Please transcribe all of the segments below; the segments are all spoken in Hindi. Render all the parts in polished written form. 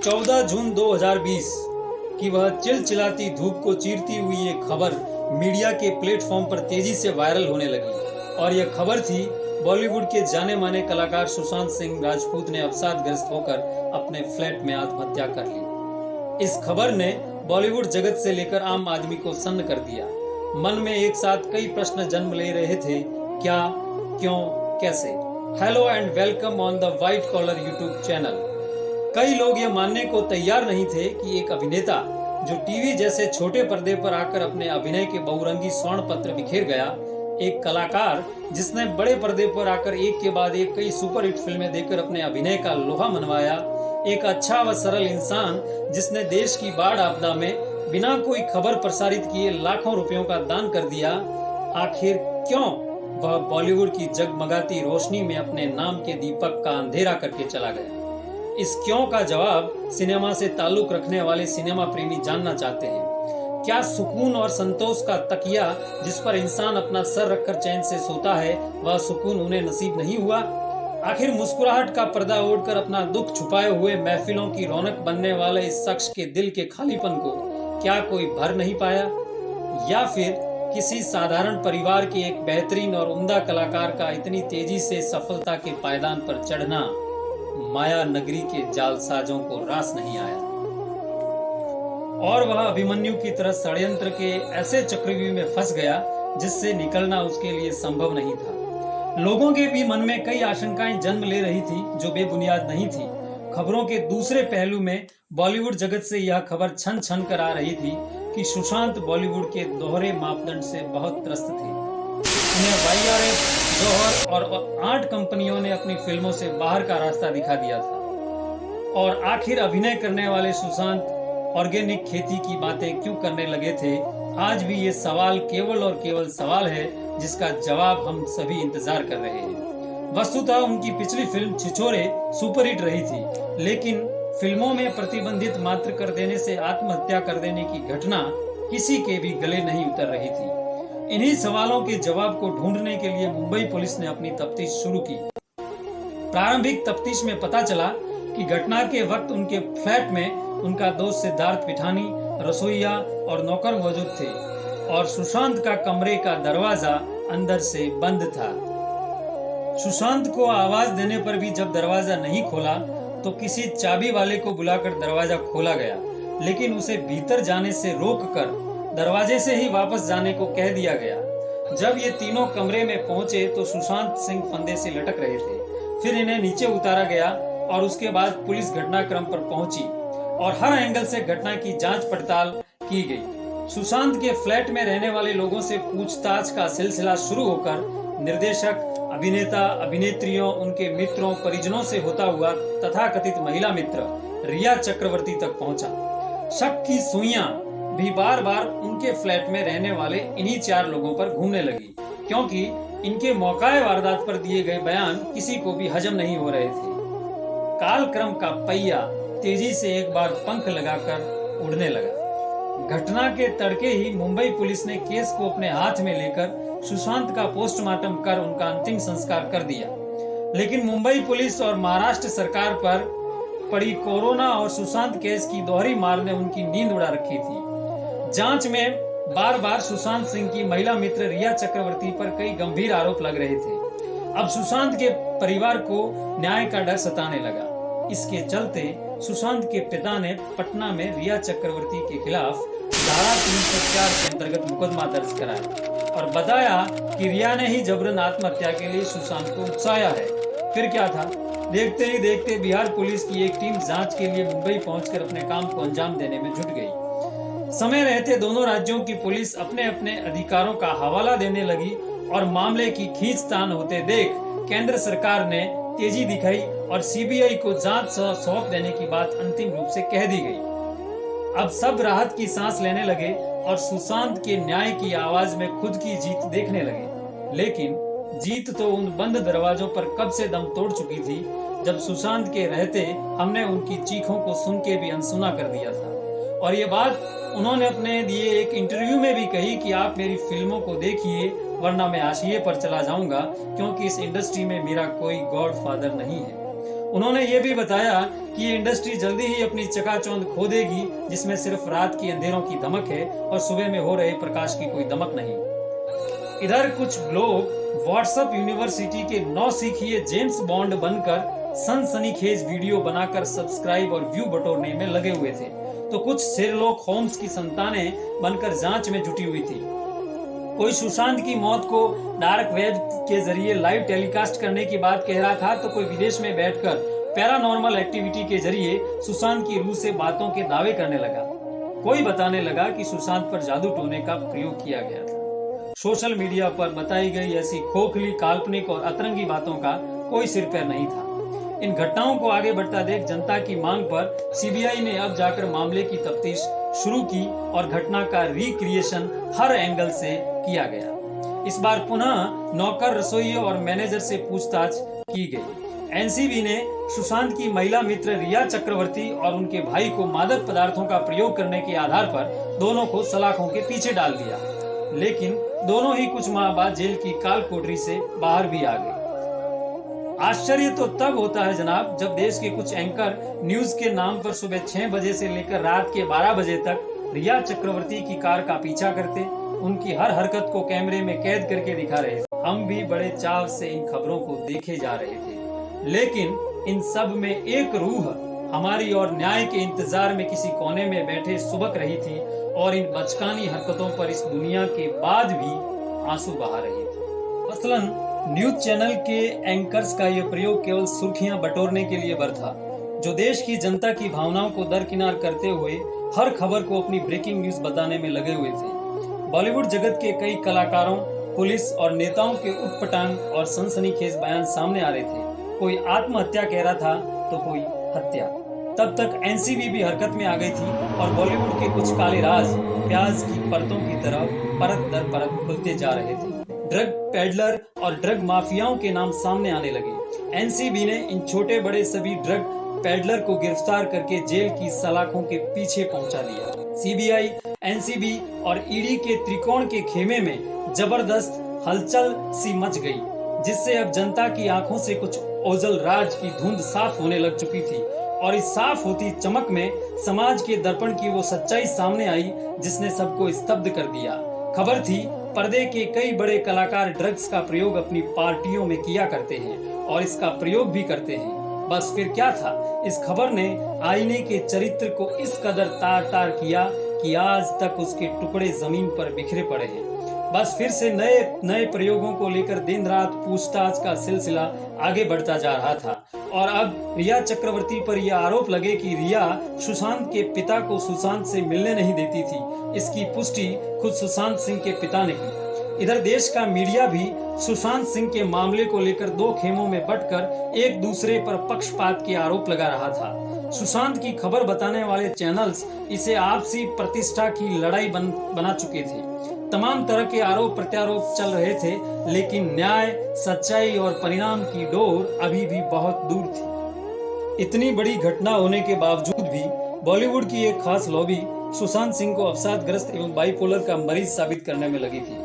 14 जून 2020 की वह चिलचिलाती धूप को चीरती हुई ये खबर मीडिया के प्लेटफॉर्म पर तेजी से वायरल होने लगी और यह खबर थी बॉलीवुड के जाने माने कलाकार सुशांत सिंह राजपूत ने अवसादग्रस्त होकर अपने फ्लैट में आत्महत्या कर ली। इस खबर ने बॉलीवुड जगत से लेकर आम आदमी को सन्न कर दिया। मन में एक साथ कई प्रश्न जन्म ले रहे थे, क्या, क्यों, कैसे। Hello and welcome on the white collar YouTube channel. कई लोग ये मानने को तैयार नहीं थे कि एक अभिनेता जो टीवी जैसे छोटे पर्दे पर आकर अपने अभिनय के बहुरंगी स्वर्ण पत्र बिखेर गया, एक कलाकार जिसने बड़े पर्दे पर आकर एक के बाद एक कई सुपरहिट फिल्में देकर अपने अभिनय का लोहा मनवाया, एक अच्छा व सरल इंसान जिसने देश की बाढ़ आपदा में बिना कोई खबर प्रसारित किए लाखों रुपयों का दान कर दिया, आखिर क्यों वह बॉलीवुड की जगमगाती रोशनी में अपने नाम के दीपक का अंधेरा करके चला गया। इस क्यों का जवाब सिनेमा से ताल्लुक रखने वाले सिनेमा प्रेमी जानना चाहते हैं। क्या सुकून और संतोष का तकिया जिस पर इंसान अपना सर रखकर चैन से सोता है, वह सुकून उन्हें नसीब नहीं हुआ? आखिर मुस्कुराहट का पर्दा ओढ़कर अपना दुख छुपाए हुए महफिलों की रौनक बनने वाले इस शख्स के दिल के खालीपन को क्या कोई भर नहीं पाया? या फिर किसी साधारण परिवार के एक बेहतरीन और उम्दा कलाकार का इतनी तेजी से सफलता के पायदान पर चढ़ना माया नगरी के जालसाजों को रास नहीं आया और वह अभिमन्यु की तरह षड्यंत्र के ऐसे चक्रव्यूह में फंस गया जिससे निकलना उसके लिए संभव नहीं था। लोगों के भी मन में कई आशंकाएं जन्म ले रही थी जो बेबुनियाद नहीं थी। खबरों के दूसरे पहलू में बॉलीवुड जगत से यह खबर छन छन कर आ रही थी कि सुशांत बॉलीवुड के दोहरे मापदंड से बहुत त्रस्त थे। उन्हें YRF, जौहर और 8 कंपनियों ने अपनी फिल्मों से बाहर का रास्ता दिखा दिया था। और आखिर अभिनय करने वाले सुशांत ऑर्गेनिक खेती की बातें क्यों करने लगे थे? आज भी ये सवाल केवल और केवल सवाल है जिसका जवाब हम सभी इंतजार कर रहे हैं। वस्तुतः उनकी पिछली फिल्म छिछोरे सुपरहिट रही थी, लेकिन फिल्मों में प्रतिबंधित मात्र कर देने से आत्महत्या कर देने की घटना किसी के भी गले नहीं उतर रही थी। इन्हीं सवालों के जवाब को ढूंढने के लिए मुंबई पुलिस ने अपनी तफ्तीश शुरू की। प्रारंभिक तफ्तीश में पता चला कि घटना के वक्त उनके फ्लैट में उनका दोस्त सिद्धार्थ पिठानी, रसोइया और नौकर मौजूद थे और सुशांत का कमरे का दरवाजा अंदर से बंद था। सुशांत को आवाज देने पर भी जब दरवाजा नहीं खोला तो किसी चाबी वाले को बुलाकर दरवाजा खोला गया, लेकिन उसे भीतर जाने से रोककर दरवाजे से ही वापस जाने को कह दिया गया। जब ये तीनों कमरे में पहुंचे तो सुशांत सिंह फंदे से लटक रहे थे। फिर इन्हें नीचे उतारा गया और उसके बाद पुलिस घटनाक्रम पर पहुंची और हर एंगल से घटना की जांच पड़ताल की गई। सुशांत के फ्लैट में रहने वाले लोगों से पूछताछ का सिलसिला शुरू होकर निर्देशक, अभिनेता, अभिनेत्रियों, उनके मित्रों, परिजनों से होता हुआ तथाकथित महिला मित्र रिया चक्रवर्ती तक पहुंचा। शक की सुइयां भी बार बार उनके फ्लैट में रहने वाले इन्हीं 4 लोगों पर घूमने लगी, क्योंकि इनके मौकाए वारदात पर दिए गए बयान किसी को भी हजम नहीं हो रहे थे। कालक्रम का पहिया तेजी से एक बार पंख लगाकर उड़ने लगा। घटना के तड़के ही मुंबई पुलिस ने केस को अपने हाथ में लेकर सुशांत का पोस्टमार्टम कर उनका अंतिम संस्कार कर दिया। लेकिन मुंबई पुलिस और महाराष्ट्र सरकार पर पड़ी कोरोना और सुशांत केस की दोहरी मार ने उनकी नींद उड़ा रखी थी। जांच में बार बार सुशांत सिंह की महिला मित्र रिया चक्रवर्ती पर कई गंभीर आरोप लग रहे थे। अब सुशांत के परिवार को न्याय का डर सताने लगा। इसके चलते सुशांत के पिता ने पटना में रिया चक्रवर्ती के खिलाफ धारा 304 के अंतर्गत मुकदमा दर्ज कराया और बताया कि रिया ने ही जबरन आत्महत्या के लिए सुशांत को उकसाया है। फिर क्या था, देखते ही देखते बिहार पुलिस की एक टीम जांच के लिए मुंबई पहुंचकर अपने काम को अंजाम देने में जुट गई। समय रहते दोनों राज्यों की पुलिस अपने अपने अधिकारों का हवाला देने लगी और मामले की खींचतान होते देख केंद्र सरकार ने तेजी दिखाई और CBI को जांच सौंप देने की बात अंतिम रूप से कह दी गई। अब सब राहत की सांस लेने लगे और सुशांत के न्याय की आवाज में खुद की जीत देखने लगे। लेकिन जीत तो उन बंद दरवाजों पर कब से दम तोड़ चुकी थी जब सुशांत के रहते हमने उनकी चीखों को सुन के भी अनसुना कर दिया था। और ये बात उन्होंने अपने दिए एक इंटरव्यू में भी कही कि आप मेरी फिल्मों को देखिए वरना मैं हाशिए पर चला जाऊंगा, क्योंकि इस इंडस्ट्री में मेरा कोई गॉडफादर नहीं है। उन्होंने ये भी बताया कि ये इंडस्ट्री जल्दी ही अपनी चकाचौंध खो देगी, जिसमें सिर्फ रात की अंधेरों की धमक है और सुबह में हो रहे प्रकाश की कोई दमक नहीं। इधर कुछ लोग व्हाट्सएप यूनिवर्सिटी के नौसिखिए जेम्स बॉन्ड बनकर सनसनीखेज वीडियो बनाकर सब्सक्राइब और व्यू बटोरने में लगे हुए थे, तो कुछ शेरलॉक होम्स की संतानें बनकर जांच में जुटी हुई थी। कोई सुशांत की मौत को डार्क वेब के जरिए लाइव टेलीकास्ट करने की बात कह रहा था, तो कोई विदेश में बैठकर पैरानॉर्मल एक्टिविटी के जरिए सुशांत की रूह से बातों के दावे करने लगा। कोई बताने लगा कि सुशांत पर जादू टोने का प्रयोग किया गया था। सोशल मीडिया पर बताई गई ऐसी खोखली, काल्पनिक और अतरंगी बातों का कोई सिर पैर नहीं था। इन घटनाओं को आगे बढ़ता देख जनता की मांग पर सीबीआई ने अब जाकर मामले की तफ्तीश शुरू की और घटना का रिक्रिएशन हर एंगल से किया गया। इस बार पुनः नौकर, रसोई और मैनेजर से पूछताछ की गई। एनसीबी ने सुशांत की महिला मित्र रिया चक्रवर्ती और उनके भाई को मादक पदार्थों का प्रयोग करने के आधार पर दोनों को सलाखों के पीछे डाल दिया, लेकिन दोनों ही कुछ माह बाद जेल की काल कोठरी से बाहर भी आ गए। आश्चर्य तो तब होता है जनाब, जब देश के कुछ एंकर न्यूज के नाम पर सुबह 6 बजे से लेकर रात के 12 बजे तक रिया चक्रवर्ती की कार का पीछा करते, उनकी हर हरकत को कैमरे में कैद करके दिखा रहे थे। हम भी बड़े चाव से इन खबरों को देखे जा रहे थे, लेकिन इन सब में एक रूह हमारी और न्याय के इंतजार में किसी कोने में बैठे सुबक रही थी और इन बचकानी हरकतों पर इस दुनिया के बाद भी आंसू बहा रही थी। मसलन न्यूज चैनल के एंकर्स का यह प्रयोग केवल सुर्खियां बटोरने के लिए बर था, जो देश की जनता की भावनाओं को दरकिनार करते हुए हर खबर को अपनी ब्रेकिंग न्यूज बताने में लगे हुए थे। बॉलीवुड जगत के कई कलाकारों, पुलिस और नेताओं के उटपटांग और सनसनीखेज बयान सामने आ रहे थे। कोई आत्महत्या कह रहा था तो कोई हत्या। तब तक एनसीबी भी हरकत में आ गई थी और बॉलीवुड के कुछ काले राज प्याज की परतों की तरह परत दर परत खुलते जा रहे थे। ड्रग पेडलर और ड्रग माफियाओं के नाम सामने आने लगे। एनसीबी ने इन छोटे बड़े सभी ड्रग पेडलर को गिरफ्तार करके जेल की सलाखों के पीछे पहुंचा दिया। सीबीआई, एनसीबी और ईडी के त्रिकोण के खेमे में जबरदस्त हलचल सी मच गई, जिससे अब जनता की आंखों से कुछ ओझल राज की धुंध साफ होने लग चुकी थी और इस साफ होती चमक में समाज के दर्पण की वो सच्चाई सामने आई जिसने सबको स्तब्ध कर दिया। खबर थी, पर्दे के कई बड़े कलाकार ड्रग्स का प्रयोग अपनी पार्टियों में किया करते हैं और इसका प्रयोग भी करते हैं। बस फिर क्या था, इस खबर ने आईने के चरित्र को इस कदर तार तार किया कि आज तक उसके टुकड़े जमीन पर बिखरे पड़े हैं। बस फिर से नए नए प्रयोगों को लेकर दिन रात पूछताछ का सिलसिला आगे बढ़ता जा रहा था और अब रिया चक्रवर्ती पर यह आरोप लगे कि रिया सुशांत के पिता को सुशांत से मिलने नहीं देती थी, इसकी पुष्टि खुद सुशांत सिंह के पिता ने की। इधर देश का मीडिया भी सुशांत सिंह के मामले को लेकर दो खेमों में बंटकर एक दूसरे पर पक्षपात के आरोप लगा रहा था। सुशांत की खबर बताने वाले चैनल्स इसे आपसी प्रतिष्ठा की लड़ाई बना चुके थे। तमाम तरह के आरोप प्रत्यारोप चल रहे थे, लेकिन न्याय, सच्चाई और परिणाम की डोर अभी भी बहुत दूर थी। इतनी बड़ी घटना होने के बावजूद भी बॉलीवुड की एक खास लॉबी सुशांत सिंह को अवसादग्रस्त एवं बाइपोलर का मरीज साबित करने में लगी थी।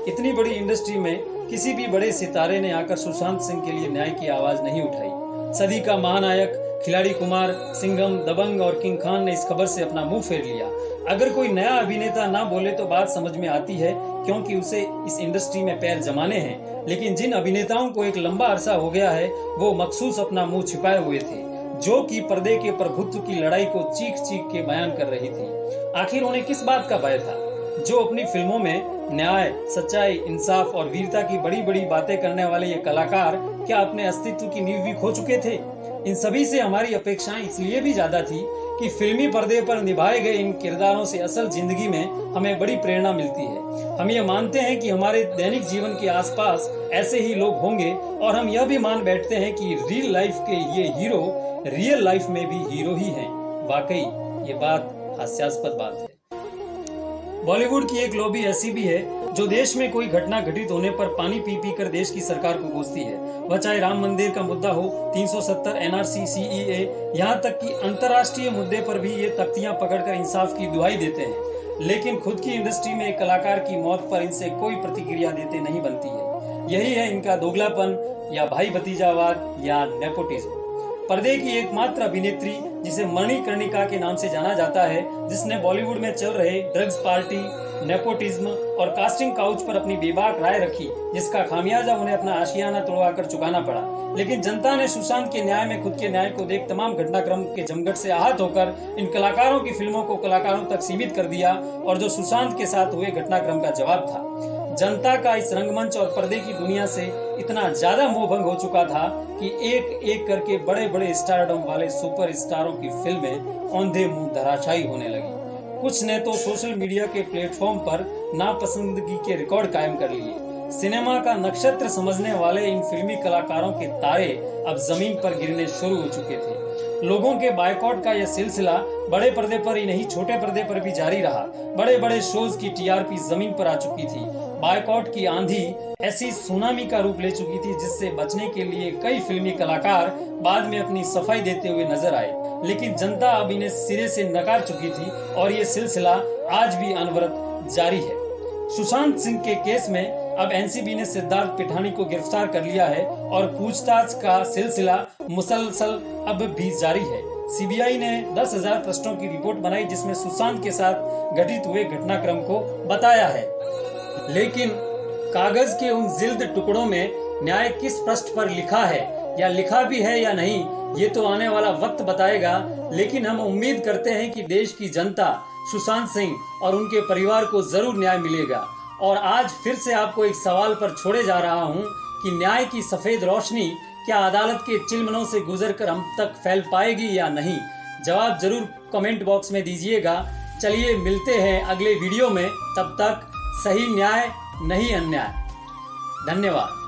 इतनी बड़ी इंडस्ट्री में किसी भी बड़े सितारे ने आकर सुशांत सिंह के लिए न्याय की आवाज नहीं उठाई। सदी का महानायक खिलाड़ी कुमार, सिंघम, दबंग और किंग खान ने इस खबर से अपना मुंह फेर लिया। अगर कोई नया अभिनेता ना बोले तो बात समझ में आती है, क्योंकि उसे इस इंडस्ट्री में पैर जमाने हैं, लेकिन जिन अभिनेताओं को एक लंबा अरसा हो गया है वो मखसूस अपना मुंह छिपाए हुए थे, जो कि पर्दे के प्रभुत्व की लड़ाई को चीख चीख के बयान कर रही थी। आखिर उन्हें किस बात का भय था? जो अपनी फिल्मों में न्याय, सच्चाई, इंसाफ और वीरता की बड़ी बड़ी बातें करने वाले ये कलाकार क्या अपने अस्तित्व की नींव भी खो चुके थे? इन सभी से हमारी अपेक्षाएं इसलिए भी ज्यादा थी कि फिल्मी पर्दे पर निभाए गए इन किरदारों से असल जिंदगी में हमें बड़ी प्रेरणा मिलती है। हम ये मानते हैं कि हमारे दैनिक जीवन के आसपास ऐसे ही लोग होंगे और हम यह भी मान बैठते हैं कि रियल लाइफ के ये हीरो रियल लाइफ में भी हीरो ही हैं। वाकई ये बात हास्यास्पद बात है। बॉलीवुड की एक लॉबी ऐसी भी है जो देश में कोई घटना घटित होने पर पानी पी पी कर देश की सरकार को कोसती है। वह चाहे राम मंदिर का मुद्दा हो, 370 एनआरसी, सीईए, यहाँ तक कि अंतर्राष्ट्रीय मुद्दे पर भी ये तख्तियां पकड़कर इंसाफ की दुहाई देते हैं, लेकिन खुद की इंडस्ट्री में एक कलाकार की मौत पर इनसे कोई प्रतिक्रिया देते नहीं बनती है। यही है इनका दोगलापन या भाई भतीजावाद या नेपोटिज्म। पर्दे की एकमात्र अभिनेत्री जिसे मणिकर्णिका के नाम से जाना जाता है, जिसने बॉलीवुड में चल रहे ड्रग्स पार्टी, नेपोटिज्म और कास्टिंग काउच पर अपनी बेबाक राय रखी, जिसका खामियाजा उन्हें अपना आशियाना तोड़वाकर चुकाना पड़ा। लेकिन जनता ने सुशांत के न्याय में खुद के न्याय को देख तमाम घटनाक्रम के जमघट से आहत होकर इन कलाकारों की फिल्मों को कलाकारों तक सीमित कर दिया, और जो सुशांत के साथ हुए घटनाक्रम का जवाब था। जनता का इस रंगमंच और पर्दे की दुनिया से इतना ज्यादा मोहभंग हो चुका था कि एक एक करके बड़े बड़े स्टारडम वाले सुपर स्टारों की फिल्में औंधे मुंह धराशायी होने लगी। कुछ ने तो सोशल मीडिया के प्लेटफॉर्म पर नापसंदगी के रिकॉर्ड कायम कर लिए। सिनेमा का नक्षत्र समझने वाले इन फिल्मी कलाकारों के तारे अब जमीन पर गिरने शुरू हो चुके थे। लोगों के बायकॉट का यह सिलसिला बड़े पर्दे पर ही नहीं, छोटे पर्दे पर भी जारी रहा। बड़े बड़े शोज की टीआरपी जमीन पर आ चुकी थी। बायकॉट की आंधी ऐसी सुनामी का रूप ले चुकी थी, जिससे बचने के लिए कई फिल्मी कलाकार बाद में अपनी सफाई देते हुए नजर आए। लेकिन जनता अब इन्हें सिरे से नकार चुकी थी और ये सिलसिला आज भी अनवरत जारी है। सुशांत सिंह के केस में अब एनसीबी ने सिद्धार्थ पिठानी को गिरफ्तार कर लिया है और पूछताछ का सिलसिला मुसलसल अब भी जारी है। सीबीआई ने 10,000 पृष्ठों की रिपोर्ट बनाई, जिसमें सुशांत के साथ घटित हुए घटनाक्रम को बताया है। लेकिन कागज के उन जिल्द टुकड़ों में न्याय किस पृष्ठ पर लिखा है, या लिखा भी है या नहीं, ये तो आने वाला वक्त बताएगा। लेकिन हम उम्मीद करते हैं कि देश की जनता सुशांत सिंह और उनके परिवार को जरूर न्याय मिलेगा। और आज फिर से आपको एक सवाल पर छोड़े जा रहा हूं कि न्याय की सफेद रोशनी क्या अदालत के चिलमनों से गुजरकर हम तक फैल पाएगी या नहीं? जवाब जरूर कमेंट बॉक्स में दीजिएगा। चलिए मिलते हैं अगले वीडियो में, तब तक सही न्याय नहीं अन्याय। धन्यवाद।